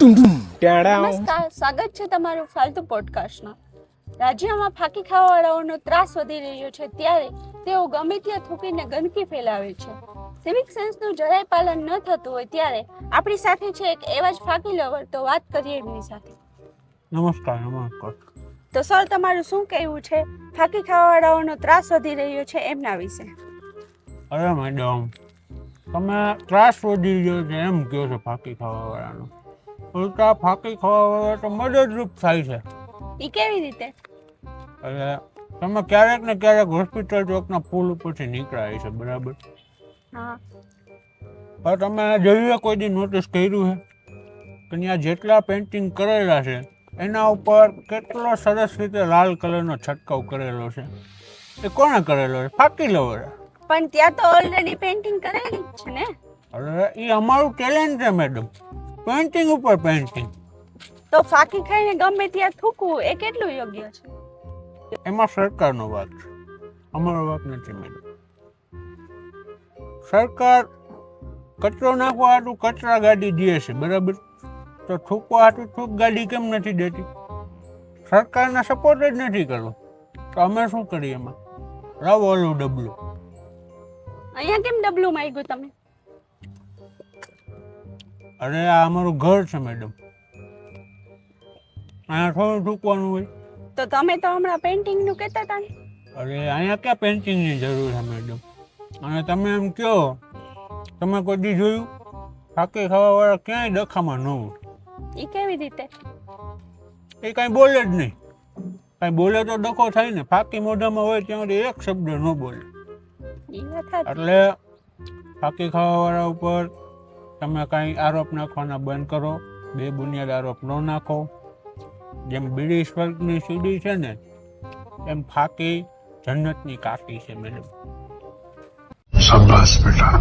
નમસ્કાર, સ્વાગત છે તમારું ફાલતુ પોડકાસ્ટમાં. રાજ્યમાં ફાંકી ખાવાવાળાઓનો ત્રાસ વધી રહ્યો છે ત્યારે તેઓ ગમે ત્યાં થૂકીને ગંદકી ફેલાવે છે. સિવિક સેન્સનું જરાય પાલન ન થતું હોય ત્યારે આપણી સાથે છે એક એવા જ ફાંકી લવર, તો વાત કરીએ એમની સાથે. નમસ્કાર. તો સર, તમારું શું કહેવું છે ફાંકી ખાવાવાળાઓનો ત્રાસ વધી રહ્યો છે એમના વિશે? અરે મેડમ, તમે ત્રાસ વધી ગયો છે એમ કહો છો ફાંકી ખાવાવાળાનો. ઉલટા ફાંકી ખાવાવાળા તો મદદરૂપ થાય છે. એ કેવી રીતે? એટલે તમે ક્યારેક ને ક્યારેક હોસ્પિટલ ચોકના પુલ ઉપરથી નીકળાય છે, બરાબર? હા. હવે તમે જોયું કોઈ દી નોટિસ કર્યું છે કે ત્યાં જેટલા પેઇન્ટિંગ કરેલા છે એના ઉપર કેટલો સરસ રીતે લાલ કલરનો છંટકાવ કરેલો છે? એ કોણે કરેલો છે? ફાંકી લવરે. પણ ત્યાં તો ઓલરેડી પેઇન્ટિંગ કરેલી જ છે ને. અરે એ અમારું ટેલેન્ટ છે મેડમ, પેઇન્ટિંગ ઉપર પેઇન્ટિંગ. તો ફાંકી ખાઈને ગમે ત્યાં થૂકવું એ કેટલું યોગ્ય છે? એમાં સરકારનો વાંક છે, અમારો વાંક નથી મેડમ. સરકાર કચરો નાખવા હાટું કચરા ગાડી દે છે, બરાબર? તો થૂકવા હાટું થૂક ગાડી કેમ નથી દેતી? સરકારને સપોર્ટ જ નથી કરવો તો અમે શું કરીએ એમાં? લાવો ઓલું ડબલું. અહીંયા કેમ ડબલું માંગ્યું તમે? અરે આ અમારું ઘર છે મેડમ, અહીંયા થોડું થૂકવાનું હોય. તો તમે તો હમણાં પેઇન્ટિંગ નું કહેતા હતા ને. અરે અહીંયા ક્યાં પેઇન્ટિંગની જરૂર છે મેડમ? અને તમે એમ કહો, તમે કોઈ દી જોયું ફાંકી ખાવાવાળા ક્યાંય ડખામાં ન હોય? એ કેવી રીતે? એ કાંઈ બોલે જ નહીં. કાંઈ બોલે તો ડખો થાય ને. ફાંકી મોઢામાં હોય ત્યાં સુધી એક શબ્દ ન બોલે. એ વાત સાચી. એટલે ફાંકી ખાવાવાળા ઉપર તમે કાંઈ આરોપ નાખવાના બંધ કરો, બે બુનિયાદ આરોપ ન નાખો. જેમ બીડી સ્વર્ગની સીડી છે ને, એમ ફાંકી જન્નતની કાકી છે મેડમ. શાબાશ બેટા.